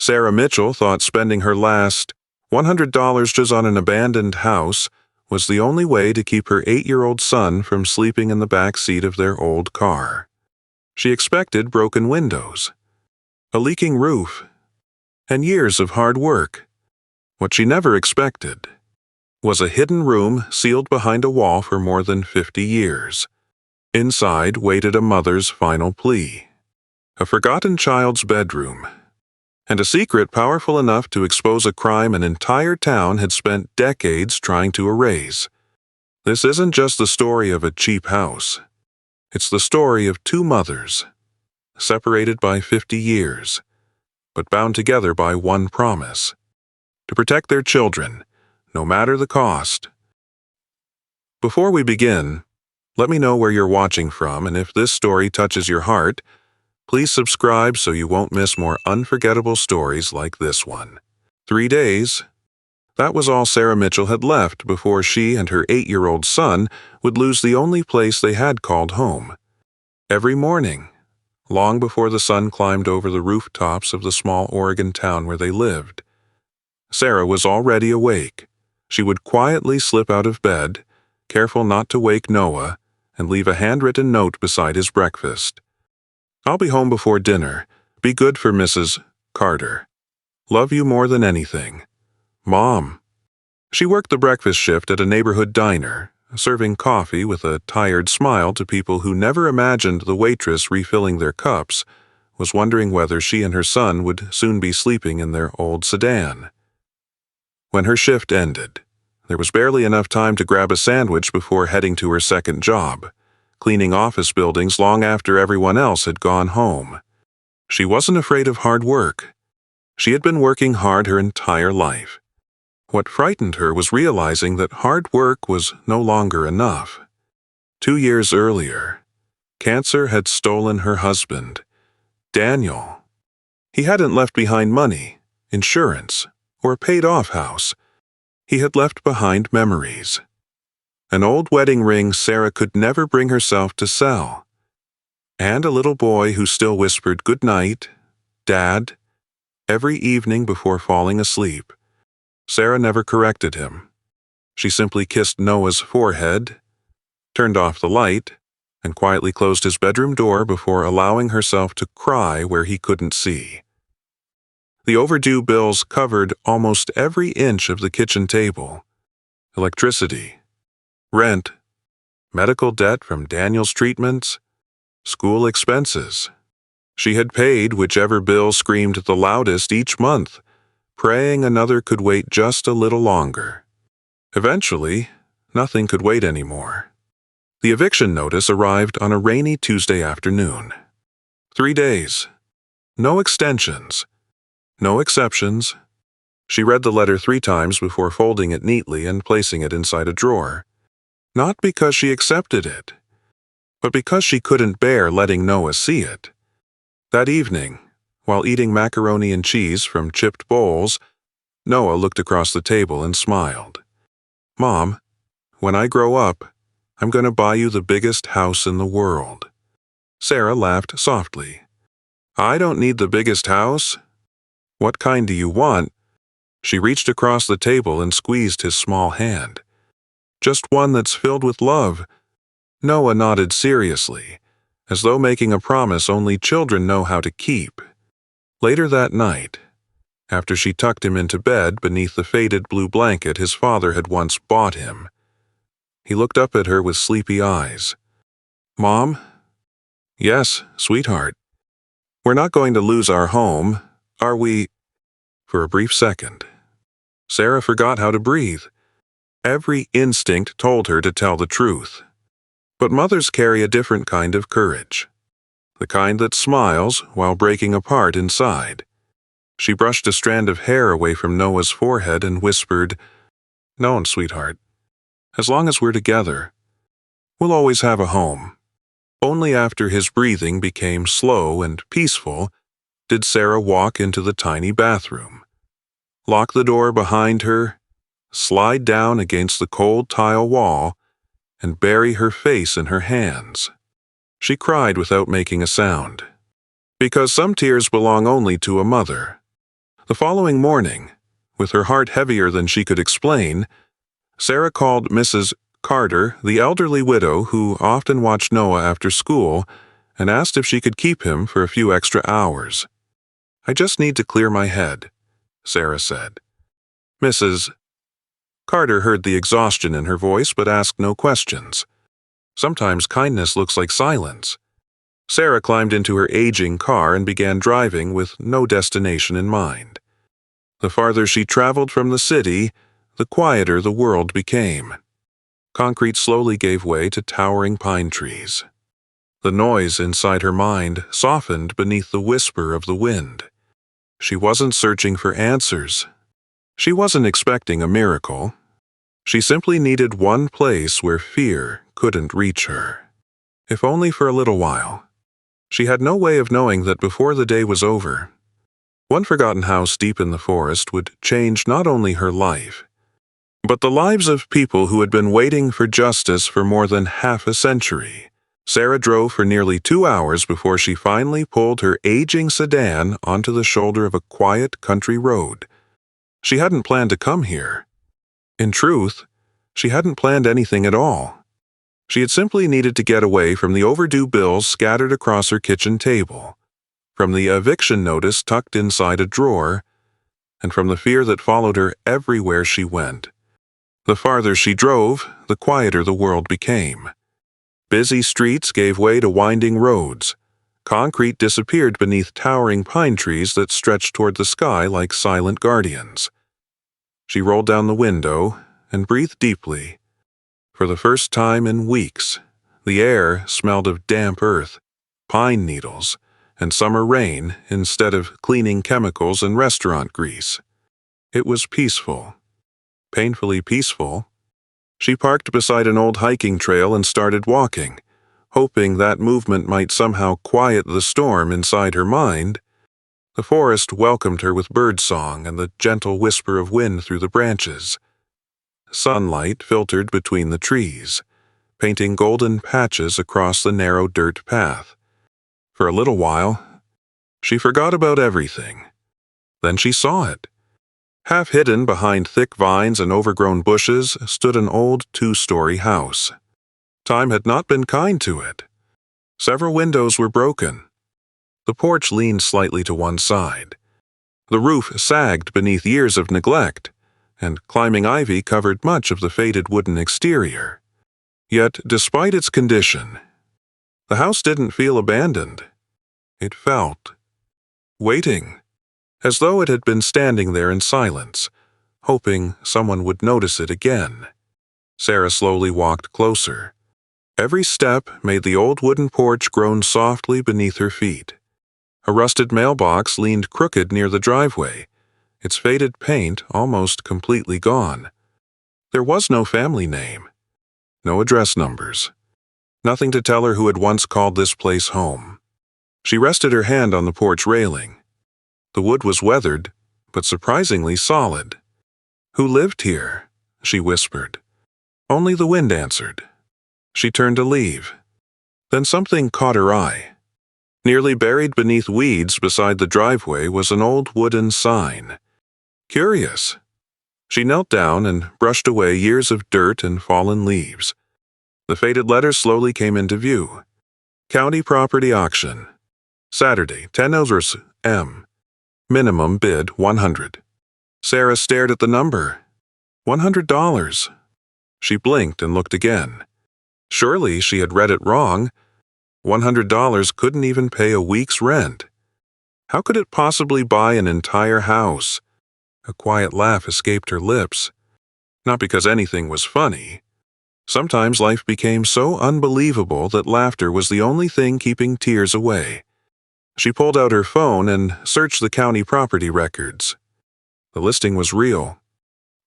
Sarah Mitchell thought spending her last $100 just on an abandoned house was the only way to keep her 8-year-old son from sleeping in the back seat of their old car. She expected broken windows, a leaking roof, and years of hard work. What she never expected was a hidden room sealed behind a wall for more than 50 years. Inside waited a mother's final plea, a forgotten child's bedroom, and a secret powerful enough to expose a crime an entire town had spent decades trying to erase. This isn't just the story of a cheap house. It's the story of two mothers, separated by 50 years, but bound together by one promise: to protect their children, no matter the cost. Before we begin, let me know where you're watching from, and if this story touches your heart, please subscribe so you won't miss more unforgettable stories like this one. 3 days. That was all Sarah Mitchell had left before she and her 8-year-old son would lose the only place they had called home. Every morning, long before the sun climbed over the rooftops of the small Oregon town where they lived, Sarah was already awake. She would quietly slip out of bed, careful not to wake Noah, and leave a handwritten note beside his breakfast. "I'll be home before dinner. Be good for Mrs. Carter. Love you more than anything. Mom." She worked the breakfast shift at a neighborhood diner, serving coffee with a tired smile to people who never imagined the waitress refilling their cups was wondering whether she and her son would soon be sleeping in their old sedan. When her shift ended, there was barely enough time to grab a sandwich before heading to her second job, cleaning office buildings long after everyone else had gone home. She wasn't afraid of hard work. She had been working hard her entire life. What frightened her was realizing that hard work was no longer enough. 2 years earlier, cancer had stolen her husband, Daniel. He hadn't left behind money, insurance, or a paid-off house. He had left behind memories. An old wedding ring Sarah could never bring herself to sell, and a little boy who still whispered "Good night, Dad," every evening before falling asleep. Sarah never corrected him. She simply kissed Noah's forehead, turned off the light, and quietly closed his bedroom door before allowing herself to cry where he couldn't see. The overdue bills covered almost every inch of the kitchen table: electricity, rent, medical debt from Daniel's treatments, school expenses. She had paid whichever bill screamed the loudest each month, praying another could wait just a little longer. Eventually, nothing could wait anymore. The eviction notice arrived on a rainy Tuesday afternoon. 3 days. No extensions. No exceptions. She read the letter 3 times before folding it neatly and placing it inside a drawer. Not because she accepted it, but because she couldn't bear letting Noah see it. That evening, while eating macaroni and cheese from chipped bowls, Noah looked across the table and smiled. "Mom, when I grow up, I'm going to buy you the biggest house in the world." Sarah laughed softly. "I don't need the biggest house. What kind do you want?" She reached across the table and squeezed his small hand. "Just one that's filled with love." Noah nodded seriously, as though making a promise only children know how to keep. Later that night, after she tucked him into bed beneath the faded blue blanket his father had once bought him, he looked up at her with sleepy eyes. "Mom?" "Yes, sweetheart." "We're not going to lose our home, are we?" For a brief second, Sarah forgot how to breathe. Every instinct told her to tell the truth. But mothers carry a different kind of courage, the kind that smiles while breaking apart inside. She brushed a strand of hair away from Noah's forehead and whispered, "No, sweetheart. As long as we're together, we'll always have a home." Only after his breathing became slow and peaceful did Sarah walk into the tiny bathroom, lock the door behind her, slide down against the cold tile wall, and bury her face in her hands. She cried without making a sound, because some tears belong only to a mother. The following morning, with her heart heavier than she could explain, Sarah called Mrs. Carter, the elderly widow who often watched Noah after school, and asked if she could keep him for a few extra hours. "I just need to clear my head," Sarah said. Mrs. Carter heard the exhaustion in her voice but asked no questions. Sometimes kindness looks like silence. Sarah climbed into her aging car and began driving with no destination in mind. The farther she traveled from the city, the quieter the world became. Concrete slowly gave way to towering pine trees. The noise inside her mind softened beneath the whisper of the wind. She wasn't searching for answers. She wasn't expecting a miracle. She simply needed one place where fear couldn't reach her. If only for a little while. She had no way of knowing that before the day was over, one forgotten house deep in the forest would change not only her life, but the lives of people who had been waiting for justice for more than half a century. Sarah drove for nearly 2 hours before she finally pulled her aging sedan onto the shoulder of a quiet country road. She hadn't planned to come here. In truth, she hadn't planned anything at all. She had simply needed to get away from the overdue bills scattered across her kitchen table, from the eviction notice tucked inside a drawer, and from the fear that followed her everywhere she went. The farther she drove, the quieter the world became. Busy streets gave way to winding roads. Concrete disappeared beneath towering pine trees that stretched toward the sky like silent guardians. She rolled down the window and breathed deeply. For the first time in weeks, the air smelled of damp earth, pine needles, and summer rain instead of cleaning chemicals and restaurant grease. It was peaceful. Painfully peaceful. She parked beside an old hiking trail and started walking, hoping that movement might somehow quiet the storm inside her mind. The forest welcomed her with birdsong and the gentle whisper of wind through the branches. Sunlight filtered between the trees, painting golden patches across the narrow dirt path. For a little while, she forgot about everything. Then she saw it. Half hidden behind thick vines and overgrown bushes stood an old 2-story house. Time had not been kind to it. Several windows were broken. The porch leaned slightly to one side. The roof sagged beneath years of neglect, and climbing ivy covered much of the faded wooden exterior. Yet, despite its condition, the house didn't feel abandoned. It felt waiting, as though it had been standing there in silence, hoping someone would notice it again. Sarah slowly walked closer. Every step made the old wooden porch groan softly beneath her feet. A rusted mailbox leaned crooked near the driveway, its faded paint almost completely gone. There was no family name, no address numbers, nothing to tell her who had once called this place home. She rested her hand on the porch railing. The wood was weathered, but surprisingly solid. "Who lived here?" she whispered. Only the wind answered. She turned to leave. Then something caught her eye. Nearly buried beneath weeds beside the driveway was an old wooden sign. Curious. She knelt down and brushed away years of dirt and fallen leaves. The faded letters slowly came into view. County Property Auction. Saturday, 10 hours M. Minimum bid $100. Sarah stared at the number. $100. She blinked and looked again. Surely she had read it wrong. $100 couldn't even pay a week's rent. How could it possibly buy an entire house? A quiet laugh escaped her lips. Not because anything was funny. Sometimes life became so unbelievable that laughter was the only thing keeping tears away. She pulled out her phone and searched the county property records. The listing was real.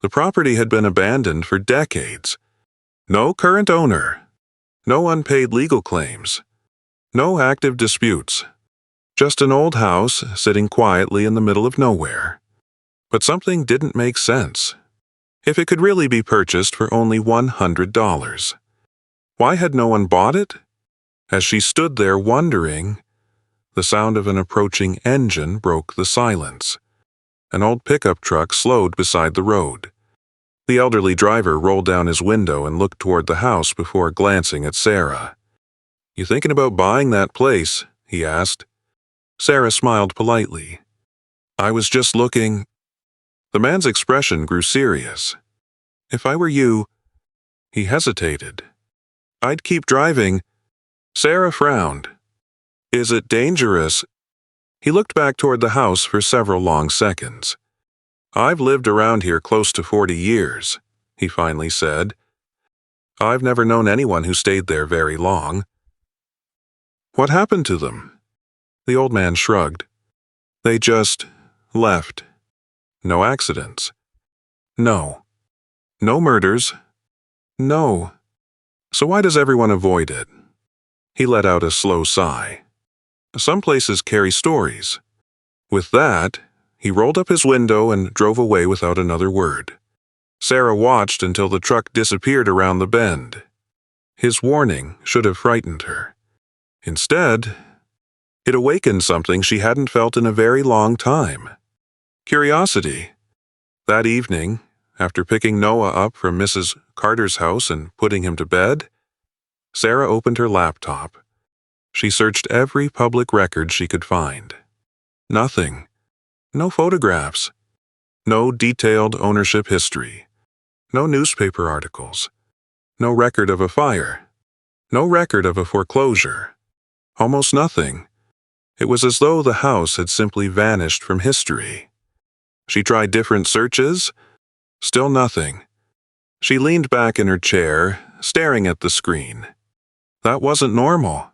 The property had been abandoned for decades. No current owner. No unpaid legal claims. No active disputes. Just an old house sitting quietly in the middle of nowhere. But something didn't make sense. If it could really be purchased for only $100. Why had no one bought it? As she stood there wondering, the sound of an approaching engine broke the silence. An old pickup truck slowed beside the road. The elderly driver rolled down his window and looked toward the house before glancing at Sarah. "You thinking about buying that place?" he asked. Sarah smiled politely. "I was just looking." The man's expression grew serious. "If I were you—" He hesitated. "I'd keep driving." Sarah frowned. "Is it dangerous?" He looked back toward the house for several long seconds. "I've lived around here close to 40 years, he finally said. "I've never known anyone who stayed there very long." "What happened to them?" The old man shrugged. "They just left. No accidents. No. No murders. No. So why does everyone avoid it?" He let out a slow sigh. "Some places carry stories." With that, he rolled up his window and drove away without another word. Sarah watched until the truck disappeared around the bend. His warning should have frightened her. Instead, it awakened something she hadn't felt in a very long time. Curiosity. That evening, after picking Noah up from Mrs. Carter's house and putting him to bed, Sarah opened her laptop. She searched every public record she could find. Nothing. No photographs. No detailed ownership history. No newspaper articles. No record of a fire. No record of a foreclosure. Almost nothing. It was as though the house had simply vanished from history. She tried different searches. Still nothing. She leaned back in her chair, staring at the screen. That wasn't normal.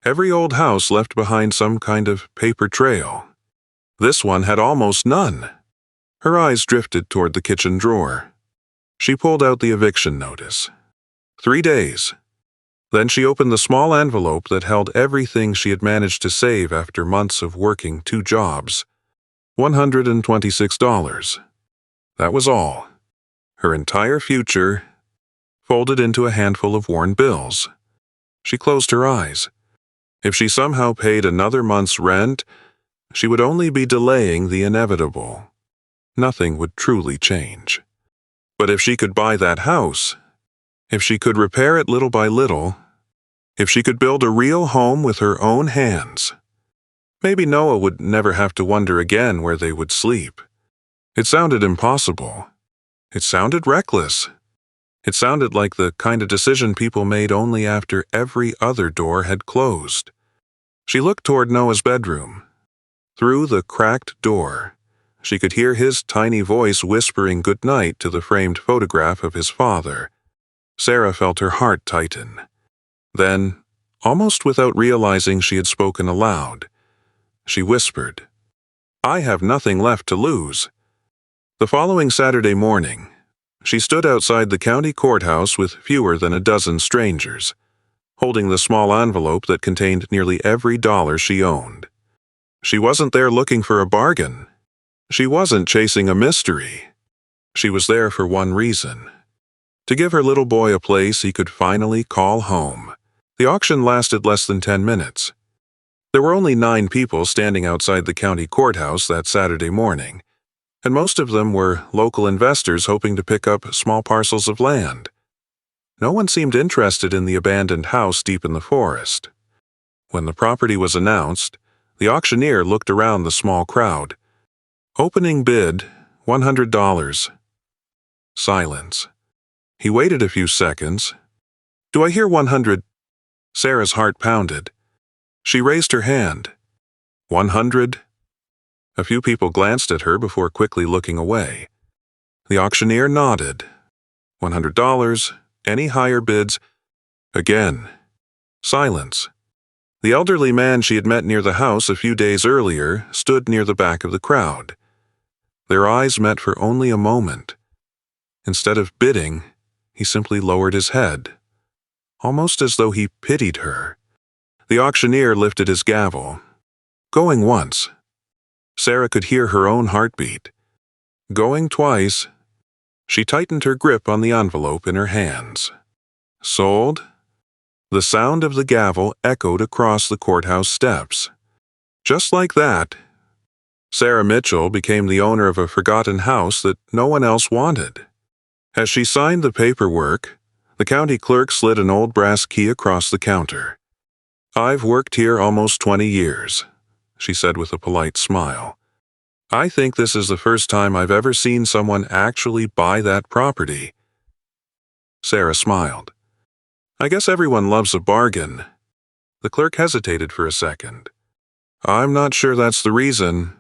Every old house left behind some kind of paper trail. This one had almost none. Her eyes drifted toward the kitchen drawer. She pulled out the eviction notice. 3 days. Then she opened the small envelope that held everything she had managed to save after months of working 2 jobs. $126. That was all. Her entire future, folded into a handful of worn bills. She closed her eyes. If she somehow paid another month's rent, she would only be delaying the inevitable. Nothing would truly change. But if she could buy that house, if she could repair it little by little, if she could build a real home with her own hands, maybe Noah would never have to wonder again where they would sleep. It sounded impossible. It sounded reckless. It sounded like the kind of decision people made only after every other door had closed. She looked toward Noah's bedroom. Through the cracked door, she could hear his tiny voice whispering goodnight to the framed photograph of his father. Sarah felt her heart tighten. Then, almost without realizing she had spoken aloud, she whispered, "I have nothing left to lose." The following Saturday morning, she stood outside the county courthouse with fewer than a dozen strangers, holding the small envelope that contained nearly every dollar she owned. She wasn't there looking for a bargain. She wasn't chasing a mystery. She was there for one reason: to give her little boy a place he could finally call home. The auction lasted less than 10 minutes. There were only 9 people standing outside the county courthouse that Saturday morning, and most of them were local investors hoping to pick up small parcels of land. No one seemed interested in the abandoned house deep in the forest. When the property was announced, the auctioneer looked around the small crowd. Opening bid, $100. Silence. He waited a few seconds. "Do I hear 100? Sarah's heart pounded. She raised her hand. 100? A few people glanced at her before quickly looking away. The auctioneer nodded. $100. Any higher bids? Again. Silence. The elderly man she had met near the house a few days earlier stood near the back of the crowd. Their eyes met for only a moment. Instead of bidding, he simply lowered his head, almost as though he pitied her. The auctioneer lifted his gavel. Going once. Sarah could hear her own heartbeat. Going twice. She tightened her grip on the envelope in her hands. Sold? The sound of the gavel echoed across the courthouse steps. Just like that, Sarah Mitchell became the owner of a forgotten house that no one else wanted. As she signed the paperwork, the county clerk slid an old brass key across the counter. "I've worked here almost 20 years," she said with a polite smile. "I think this is the first time I've ever seen someone actually buy that property." Sarah smiled. "I guess everyone loves a bargain." The clerk hesitated for a second. "I'm not sure that's the reason."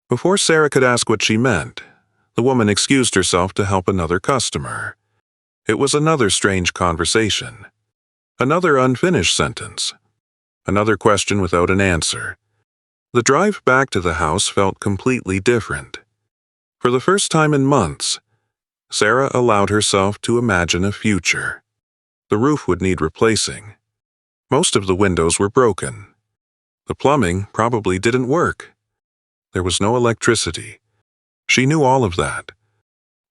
Before Sarah could ask what she meant, the woman excused herself to help another customer. It was another strange conversation. Another unfinished sentence. Another question without an answer. The drive back to the house felt completely different. For the first time in months, Sarah allowed herself to imagine a future. The roof would need replacing. Most of the windows were broken. The plumbing probably didn't work. There was no electricity. She knew all of that.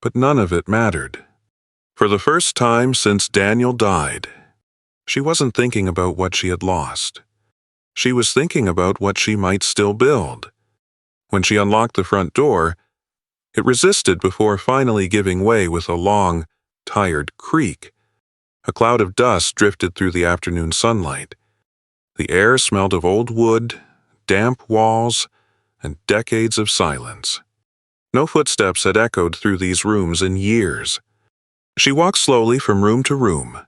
But none of it mattered. For the first time since Daniel died, she wasn't thinking about what she had lost. She was thinking about what she might still build. When she unlocked the front door, it resisted before finally giving way with a long, tired creak. A cloud of dust drifted through the afternoon sunlight. The air smelled of old wood, damp walls, and decades of silence. No footsteps had echoed through these rooms in years. She walked slowly from room to room.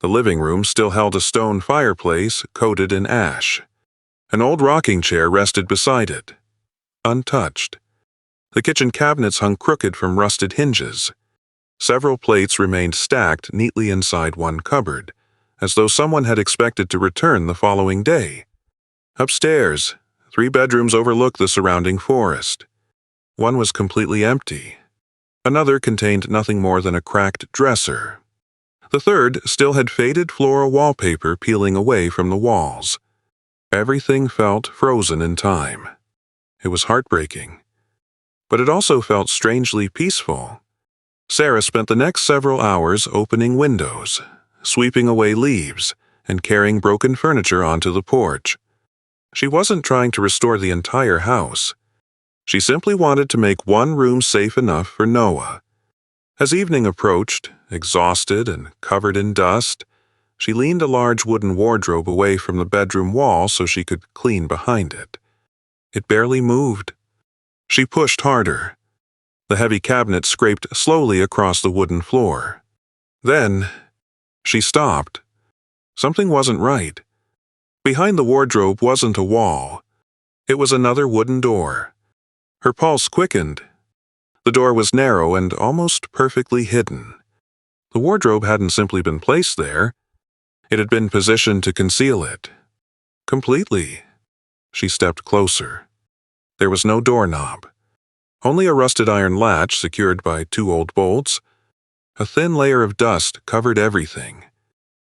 The living room still held a stone fireplace coated in ash. An old rocking chair rested beside it, untouched. The kitchen cabinets hung crooked from rusted hinges. Several plates remained stacked neatly inside one cupboard, as though someone had expected to return the following day. Upstairs, 3 bedrooms overlooked the surrounding forest. One was completely empty. Another contained nothing more than a cracked dresser. The third still had faded floral wallpaper peeling away from the walls. Everything felt frozen in time. It was heartbreaking. But it also felt strangely peaceful. Sarah spent the next several hours opening windows, sweeping away leaves, and carrying broken furniture onto the porch. She wasn't trying to restore the entire house. She simply wanted to make one room safe enough for Noah. As evening approached, exhausted and covered in dust, she leaned a large wooden wardrobe away from the bedroom wall so she could clean behind it. It barely moved. She pushed harder. The heavy cabinet scraped slowly across the wooden floor. Then, she stopped. Something wasn't right. Behind the wardrobe wasn't a wall. It was another wooden door. Her pulse quickened. The door was narrow and almost perfectly hidden. The wardrobe hadn't simply been placed there. It had been positioned to conceal it. Completely. She stepped closer. There was no doorknob. Only a rusted iron latch secured by 2 old bolts. A thin layer of dust covered everything.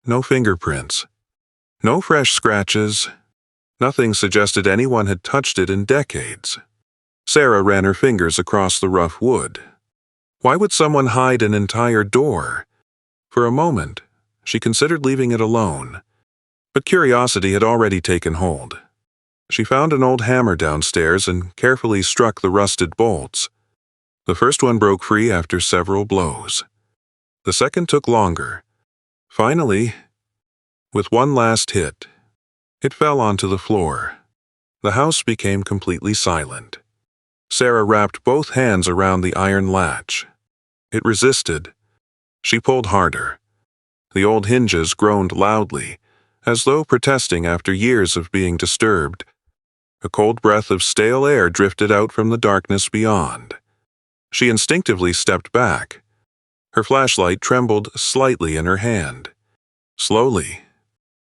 No fingerprints. No fresh scratches. Nothing suggested anyone had touched it in decades. Sarah ran her fingers across the rough wood. Why would someone hide an entire door? For a moment, she considered leaving it alone. But curiosity had already taken hold. She found an old hammer downstairs and carefully struck the rusted bolts. The first one broke free after several blows. The second took longer. Finally, with one last hit, it fell onto the floor. The house became completely silent. Sarah wrapped both hands around the iron latch. It resisted. She pulled harder. The old hinges groaned loudly, as though protesting after years of being disturbed. A cold breath of stale air drifted out from the darkness beyond. She instinctively stepped back. Her flashlight trembled slightly in her hand. Slowly,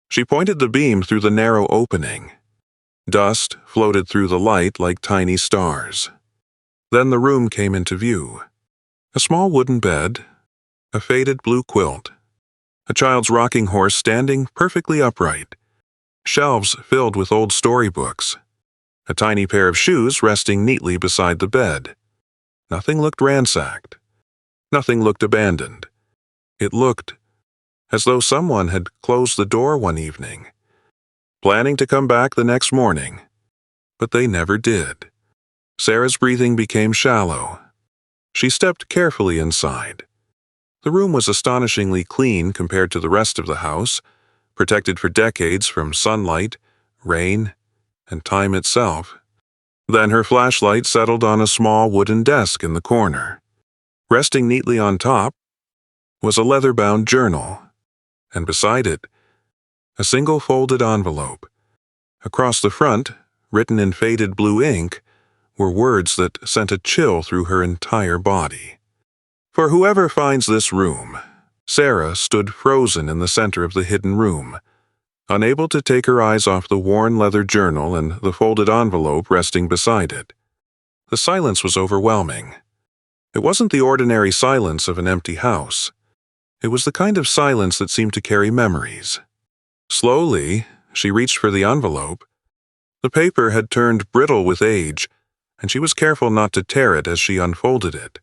she pointed the beam through the narrow opening. Dust floated through the light like tiny stars. Then the room came into view. A small wooden bed, a faded blue quilt, a child's rocking horse standing perfectly upright, shelves filled with old storybooks, a tiny pair of shoes resting neatly beside the bed. Nothing looked ransacked. Nothing looked abandoned. It looked as though someone had closed the door one evening, planning to come back the next morning, but they never did. Sarah's breathing became shallow. She stepped carefully inside. The room was astonishingly clean compared to the rest of the house, protected for decades from sunlight, rain, and time itself. Then her flashlight settled on a small wooden desk in the corner. Resting neatly on top was a leather-bound journal, and beside it, a single folded envelope. Across the front, written in faded blue ink, were words that sent a chill through her entire body. For whoever finds this room, Sarah stood frozen in the center of the hidden room, unable to take her eyes off the worn leather journal and the folded envelope resting beside it. The silence was overwhelming. It wasn't the ordinary silence of an empty house. It was the kind of silence that seemed to carry memories. Slowly, she reached for the envelope. The paper had turned brittle with age, and she was careful not to tear it as she unfolded it.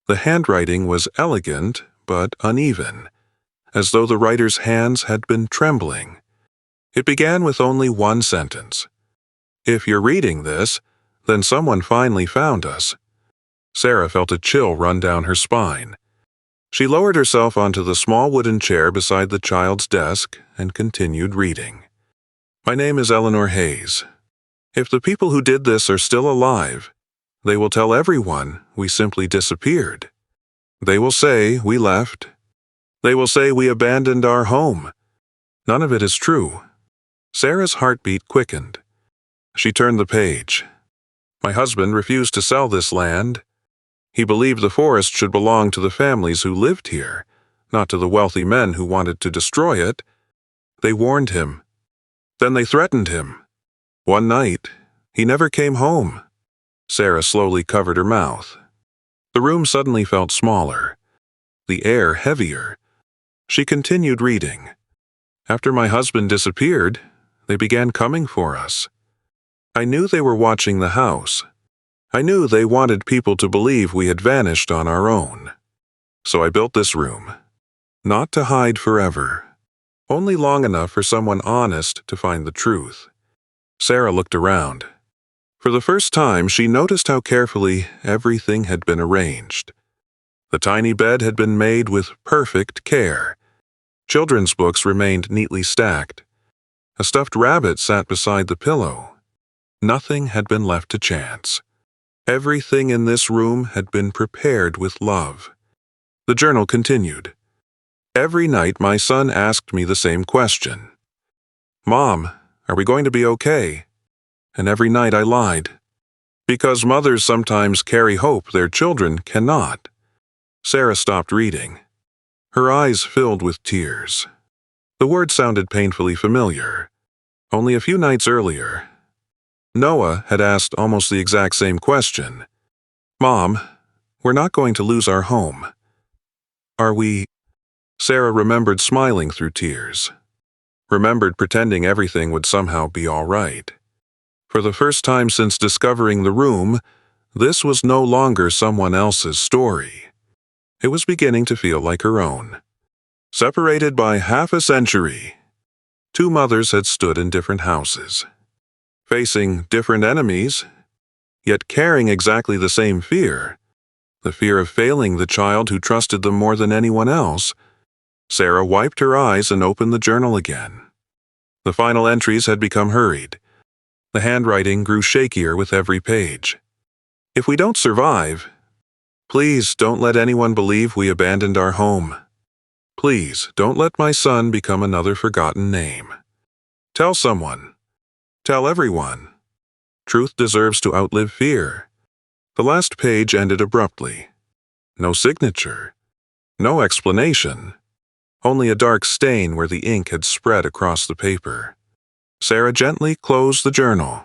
The handwriting was elegant but uneven, as though the writer's hands had been trembling. It began with only one sentence. "If you're reading this, then someone finally found us." Sarah felt a chill run down her spine. She lowered herself onto the small wooden chair beside the child's desk and continued reading. "My name is Eleanor Hayes. If the people who did this are still alive, they will tell everyone we simply disappeared. They will say we left. They will say we abandoned our home. None of it is true." Sarah's heartbeat quickened. She turned the page. "My husband refused to sell this land. He believed the forest should belong to the families who lived here, not to the wealthy men who wanted to destroy it. They warned him. Then they threatened him. One night, he never came home." Sarah slowly covered her mouth. The room suddenly felt smaller, the air heavier. She continued reading. "After my husband disappeared, they began coming for us. I knew they were watching the house. I knew they wanted people to believe we had vanished on our own. So I built this room. Not to hide forever. Only long enough for someone honest to find the truth." Sarah looked around. For the first time, she noticed how carefully everything had been arranged. The tiny bed had been made with perfect care. Children's books remained neatly stacked. A stuffed rabbit sat beside the pillow. Nothing had been left to chance. Everything in this room had been prepared with love. The journal continued. "Every night my son asked me the same question. 'Mom, are we going to be okay?' And every night I lied. Because mothers sometimes carry hope their children cannot." Sarah stopped reading. Her eyes filled with tears. The word sounded painfully familiar. Only a few nights earlier, Noah had asked almost the exact same question. "Mom, we're not going to lose our home. Are we?" Sarah remembered smiling through tears. Remembered pretending everything would somehow be all right. For the first time since discovering the room, this was no longer someone else's story. It was beginning to feel like her own. Separated by half a century, two mothers had stood in different houses, facing different enemies, yet carrying exactly the same fear, the fear of failing the child who trusted them more than anyone else. Sarah wiped her eyes and opened the journal again. The final entries had become hurried. The handwriting grew shakier with every page. "If we don't survive, please don't let anyone believe we abandoned our home. Please don't let my son become another forgotten name. Tell someone. Tell everyone. Truth deserves to outlive fear." The last page ended abruptly. No signature. No explanation. Only a dark stain where the ink had spread across the paper. Sarah gently closed the journal.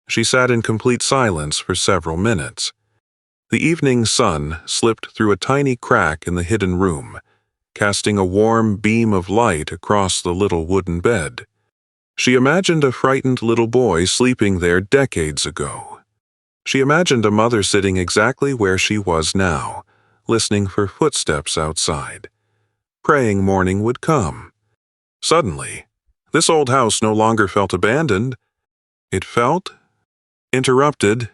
She sat in complete silence for several minutes. The evening sun slipped through a tiny crack in the hidden room, casting a warm beam of light across the little wooden bed. She imagined a frightened little boy sleeping there decades ago. She imagined a mother sitting exactly where she was now, listening for footsteps outside, praying morning would come. Suddenly, this old house no longer felt abandoned. It felt interrupted.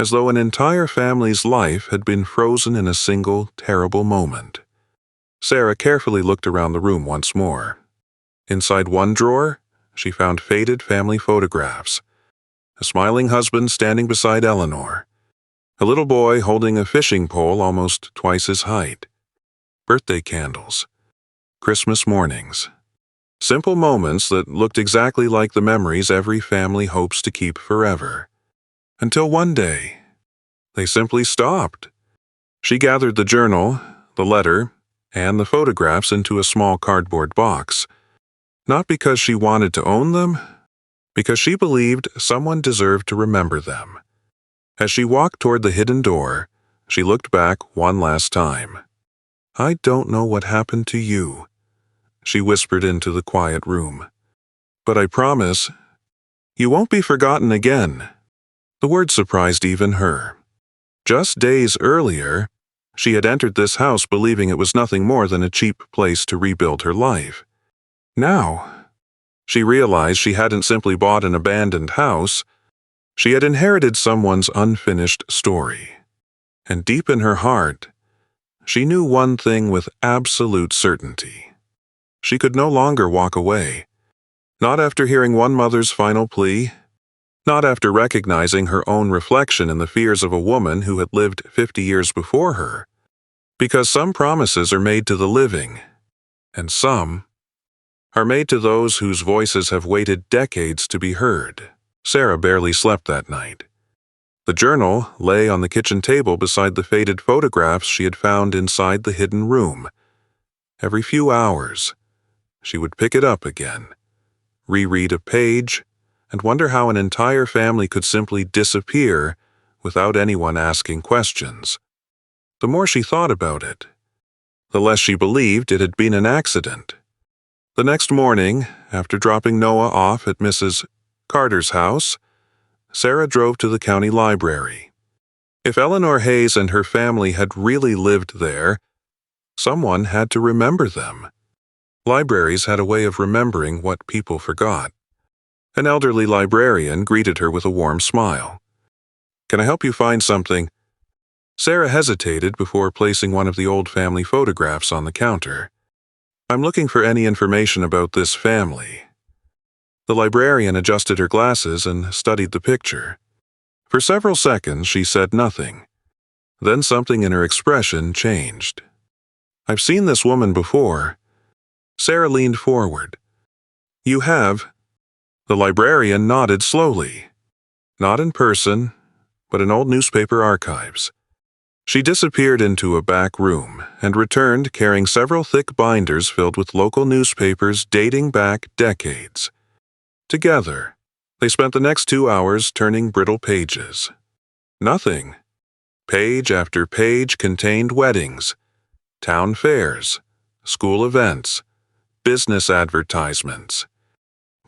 as though an entire family's life had been frozen in a single terrible moment. Sarah carefully looked around the room once more. Inside one drawer, she found faded family photographs. A smiling husband standing beside Eleanor. A little boy holding a fishing pole almost twice his height. Birthday candles. Christmas mornings. Simple moments that looked exactly like the memories every family hopes to keep forever. Until one day, they simply stopped. She gathered the journal, the letter, and the photographs into a small cardboard box. Not because she wanted to own them, because she believed someone deserved to remember them. As she walked toward the hidden door, she looked back one last time. "I don't know what happened to you," she whispered into the quiet room. "But I promise, you won't be forgotten again." The word surprised even her. Just days earlier, she had entered this house believing it was nothing more than a cheap place to rebuild her life. Now, she realized she hadn't simply bought an abandoned house, she had inherited someone's unfinished story. And deep in her heart, she knew one thing with absolute certainty. She could no longer walk away. Not after hearing one mother's final plea, not after recognizing her own reflection in the fears of a woman who had lived 50 years before her. Because some promises are made to the living, and some are made to those whose voices have waited decades to be heard. Sarah barely slept that night. The journal lay on the kitchen table beside the faded photographs she had found inside the hidden room. Every few hours, she would pick it up again, reread a page, and wonder how an entire family could simply disappear without anyone asking questions. The more she thought about it, the less she believed it had been an accident. The next morning, after dropping Noah off at Mrs. Carter's house, Sarah drove to the county library. If Eleanor Hayes and her family had really lived there, someone had to remember them. Libraries had a way of remembering what people forgot. An elderly librarian greeted her with a warm smile. "Can I help you find something?" Sarah hesitated before placing one of the old family photographs on the counter. "I'm looking for any information about this family." The librarian adjusted her glasses and studied the picture. For several seconds, she said nothing. Then something in her expression changed. "I've seen this woman before." Sarah leaned forward. "You have?" The librarian nodded slowly. "Not in person, but in old newspaper archives." She disappeared into a back room and returned carrying several thick binders filled with local newspapers dating back decades. Together, they spent the next 2 hours turning brittle pages. Nothing. Page after page contained weddings, town fairs, school events, business advertisements,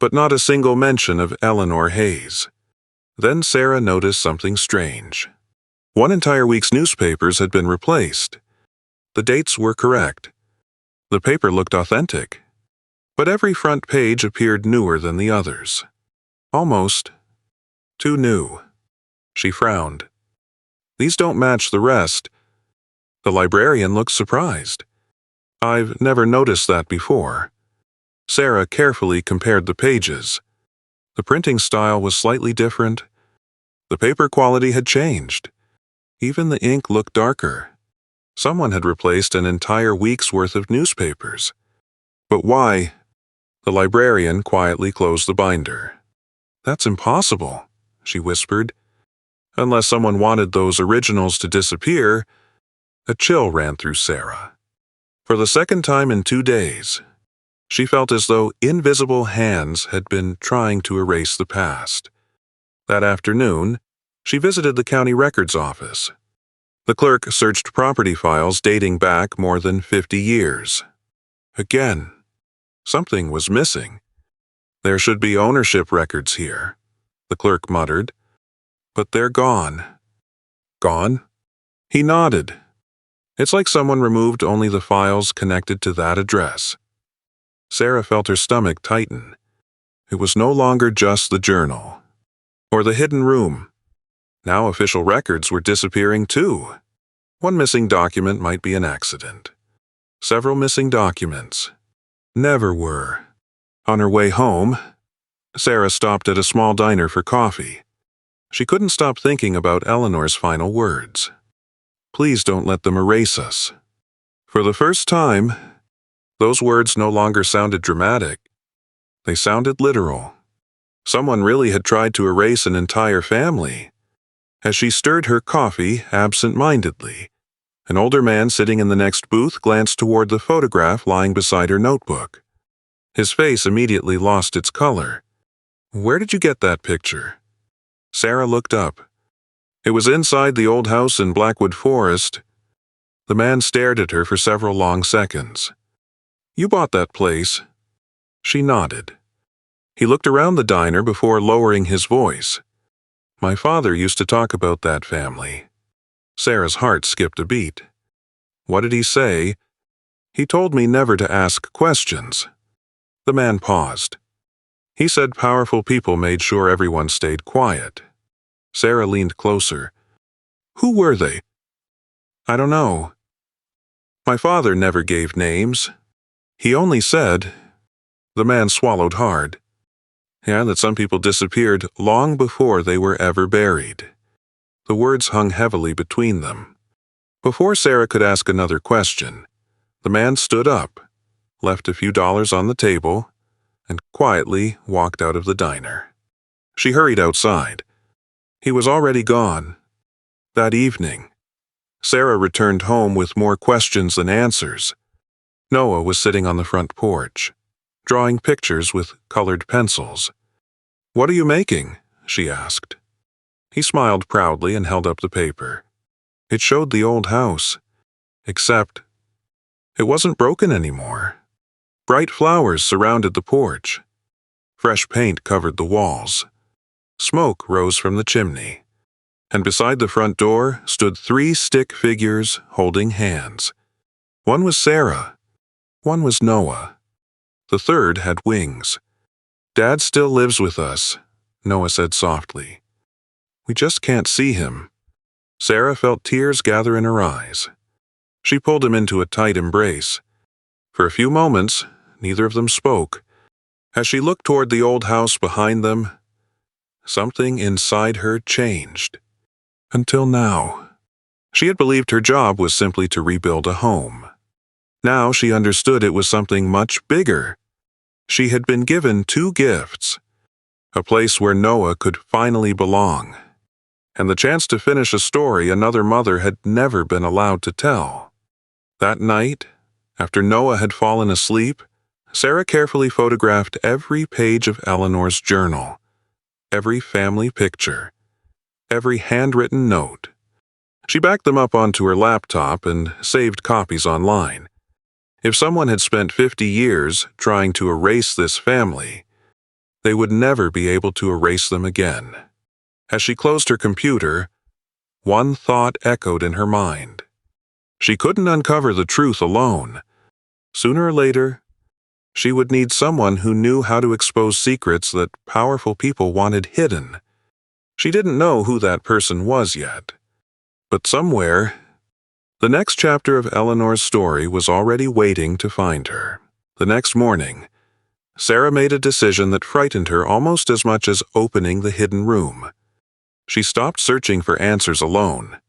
but not a single mention of Eleanor Hayes. Then Sarah noticed something strange. One entire week's newspapers had been replaced. The dates were correct. The paper looked authentic. But every front page appeared newer than the others. Almost too new. She frowned. "These don't match the rest." The librarian looked surprised. "I've never noticed that before." Sarah carefully compared the pages. The printing style was slightly different. The paper quality had changed. Even the ink looked darker. Someone had replaced an entire week's worth of newspapers. But why? The librarian quietly closed the binder. "That's impossible," she whispered. "Unless someone wanted those originals to disappear." A chill ran through Sarah. For the second time in 2 days, she felt as though invisible hands had been trying to erase the past. That afternoon, she visited the county records office. The clerk searched property files dating back more than 50 years. Again, something was missing. "There should be ownership records here," the clerk muttered. "But they're gone." "Gone?" He nodded. "It's like someone removed only the files connected to that address." Sarah felt her stomach tighten. It was no longer just the journal, or the hidden room. Now official records were disappearing too. One missing document might be an accident. Several missing documents never were. On her way home, Sarah stopped at a small diner for coffee. She couldn't stop thinking about Eleanor's final words. Please don't let them erase us. For the first time, those words no longer sounded dramatic. They sounded literal. Someone really had tried to erase an entire family. As she stirred her coffee absent-mindedly, an older man sitting in the next booth glanced toward the photograph lying beside her notebook. His face immediately lost its color. "Where did you get that picture?" Sarah looked up. It was inside the old house in Blackwood Forest. The man stared at her for several long seconds. "You bought that place?" She nodded. He looked around the diner before lowering his voice. "My father used to talk about that family." Sarah's heart skipped a beat. "What did he say?" "He told me never to ask questions." The man paused. "He said powerful people made sure everyone stayed quiet." Sarah leaned closer. "Who were they?" "I don't know. My father never gave names. He only said—" The man swallowed hard. "Yeah, that some people disappeared long before they were ever buried." The words hung heavily between them. Before Sarah could ask another question, the man stood up, left a few dollars on the table, and quietly walked out of the diner. She hurried outside. He was already gone. That evening, Sarah returned home with more questions than answers. Noah was sitting on the front porch, drawing pictures with colored pencils. "What are you making?" she asked. He smiled proudly and held up the paper. It showed the old house, except it wasn't broken anymore. Bright flowers surrounded the porch. Fresh paint covered the walls. Smoke rose from the chimney. And beside the front door stood 3 stick figures holding hands. One was Sarah. One was Noah. The third had wings. "Dad still lives with us," Noah said softly. "We just can't see him." Sarah felt tears gather in her eyes. She pulled him into a tight embrace. For a few moments, neither of them spoke. As she looked toward the old house behind them, something inside her changed. Until now, she had believed her job was simply to rebuild a home. Now she understood it was something much bigger. She had been given 2 gifts: a place where Noah could finally belong, and the chance to finish a story another mother had never been allowed to tell. That night, after Noah had fallen asleep, Sarah carefully photographed every page of Eleanor's journal, every family picture, every handwritten note. She backed them up onto her laptop and saved copies online. If someone had spent 50 years trying to erase this family, they would never be able to erase them again. As she closed her computer, one thought echoed in her mind. She couldn't uncover the truth alone. Sooner or later, she would need someone who knew how to expose secrets that powerful people wanted hidden. She didn't know who that person was yet. But somewhere, the next chapter of Eleanor's story was already waiting to find her. The next morning, Sarah made a decision that frightened her almost as much as opening the hidden room. She stopped searching for answers alone.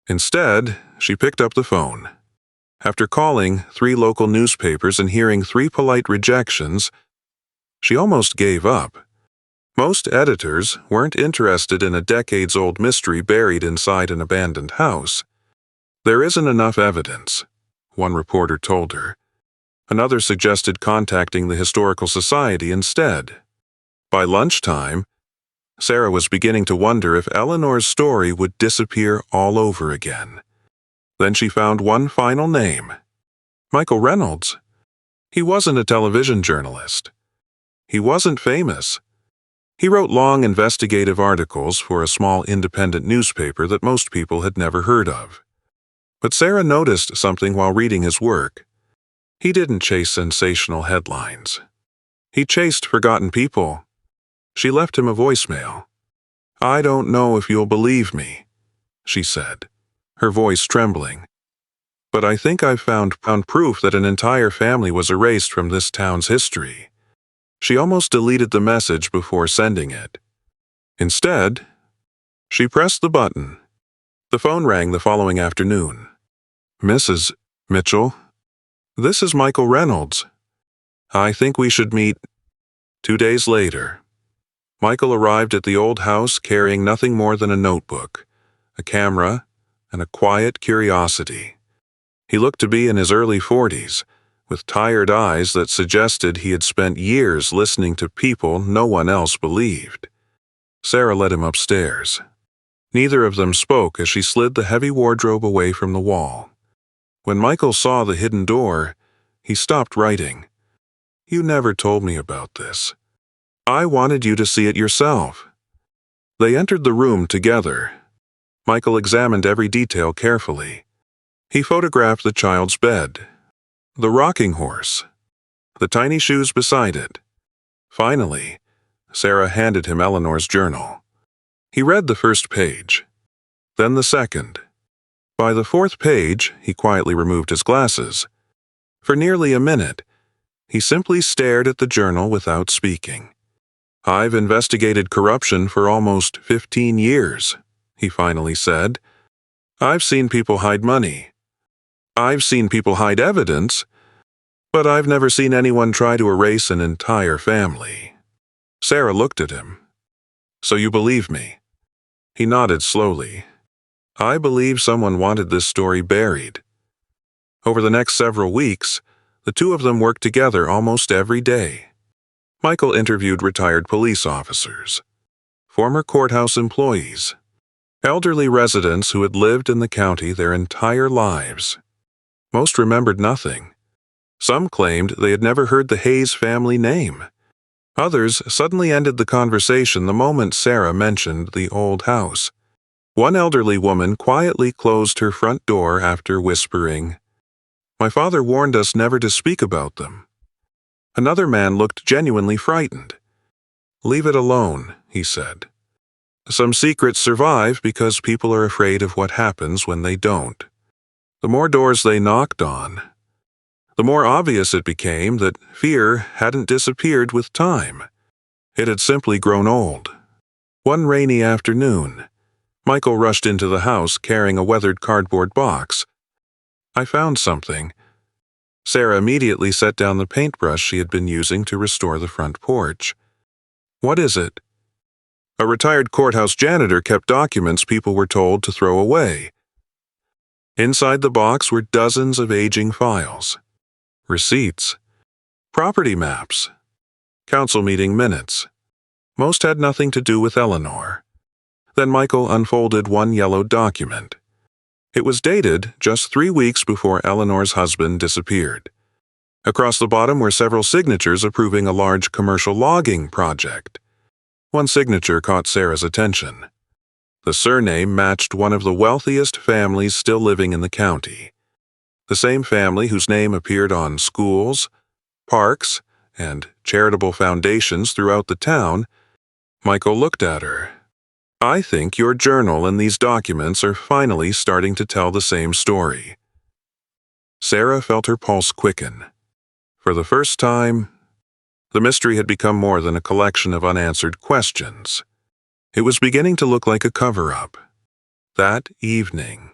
Instead, she picked up the phone. After calling 3 local newspapers and hearing 3 polite rejections, she almost gave up. Most editors weren't interested in a decades-old mystery buried inside an abandoned house. "There isn't enough evidence," one reporter told her. Another suggested contacting the Historical Society instead. By lunchtime, Sarah was beginning to wonder if Eleanor's story would disappear all over again. Then she found one final name: Michael Reynolds. He wasn't a television journalist. He wasn't famous. He wrote long investigative articles for a small independent newspaper that most people had never heard of. But Sarah noticed something while reading his work. He didn't chase sensational headlines. He chased forgotten people. She left him a voicemail. "I don't know if you'll believe me," she said, her voice trembling. "But I think I've found proof that an entire family was erased from this town's history." She almost deleted the message before sending it. Instead, she pressed the button. The phone rang the following afternoon. "Mrs. Mitchell, this is Michael Reynolds. I think we should meet." 2 days later, Michael arrived at the old house carrying nothing more than a notebook, a camera, and a quiet curiosity. He looked to be in his early 40s, with tired eyes that suggested he had spent years listening to people no one else believed. Sarah led him upstairs. Neither of them spoke as she slid the heavy wardrobe away from the wall. When Michael saw the hidden door, he stopped writing. "You never told me about this. I wanted you to see it yourself." They entered the room together. Michael examined every detail carefully. He photographed the child's bed, the rocking horse, the tiny shoes beside it. Finally, Sarah handed him Eleanor's journal. He read the first page, then the second. By the fourth page, he quietly removed his glasses. For nearly a minute, he simply stared at the journal without speaking. "I've investigated corruption for almost 15 years, he finally said. "I've seen people hide money. I've seen people hide evidence, but I've never seen anyone try to erase an entire family." Sarah looked at him. "So you believe me?" He nodded slowly. "I believe someone wanted this story buried." Over the next several weeks, the two of them worked together almost every day. Michael interviewed retired police officers, former courthouse employees, elderly residents who had lived in the county their entire lives. Most remembered nothing. Some claimed they had never heard the Hayes family name. Others suddenly ended the conversation the moment Sarah mentioned the old house. One elderly woman quietly closed her front door after whispering, "My father warned us never to speak about them." Another man looked genuinely frightened. "Leave it alone," he said. "Some secrets survive because people are afraid of what happens when they don't." The more doors they knocked on, the more obvious it became that fear hadn't disappeared with time. It had simply grown old. One rainy afternoon, Michael rushed into the house carrying a weathered cardboard box. "I found something." Sarah immediately set down the paintbrush she had been using to restore the front porch. "What is it?" "A retired courthouse janitor kept documents people were told to throw away." Inside the box were dozens of aging files, receipts, property maps, council meeting minutes. Most had nothing to do with Eleanor. Then Michael unfolded one yellow document. It was dated just 3 weeks before Eleanor's husband disappeared. Across the bottom were several signatures approving a large commercial logging project. One signature caught Sarah's attention. The surname matched one of the wealthiest families still living in the county. The same family whose name appeared on schools, parks, and charitable foundations throughout the town. Michael looked at her. "I think your journal and these documents are finally starting to tell the same story." Sarah felt her pulse quicken. For the first time, the mystery had become more than a collection of unanswered questions. It was beginning to look like a cover-up. That evening,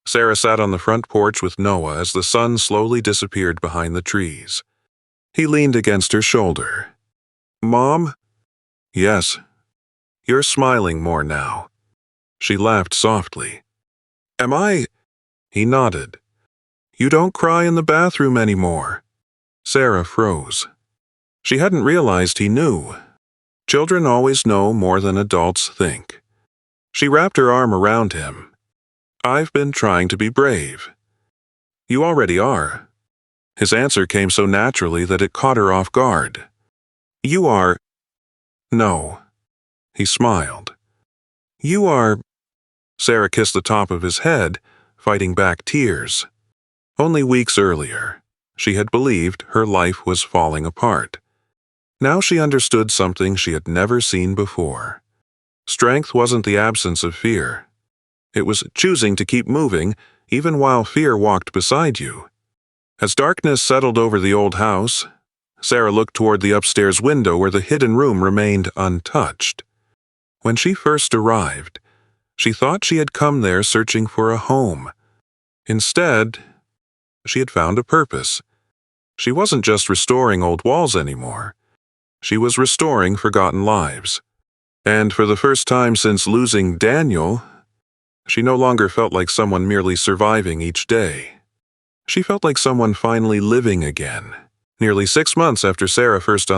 Sarah sat on the front porch with Noah as the sun slowly disappeared behind the trees. He leaned against her shoulder. "Mom?" "Yes." "You're smiling more now." She laughed softly. "Am I?" He nodded. "You don't cry in the bathroom anymore." Sarah froze. She hadn't realized he knew. Children always know more than adults think. She wrapped her arm around him. "I've been trying to be brave." "You already are." His answer came so naturally that it caught her off guard. "You are." "No." He smiled. "You are." Sarah kissed the top of his head, fighting back tears. Only weeks earlier, she had believed her life was falling apart. Now she understood something she had never seen before. Strength wasn't the absence of fear. It was choosing to keep moving, even while fear walked beside you. As darkness settled over the old house, Sarah looked toward the upstairs window where the hidden room remained untouched. When she first arrived, she thought she had come there searching for a home. Instead, she had found a purpose. She wasn't just restoring old walls anymore. She was restoring forgotten lives. And for the first time since losing Daniel, she no longer felt like someone merely surviving each day. She felt like someone finally living again. Nearly 6 months after Sarah first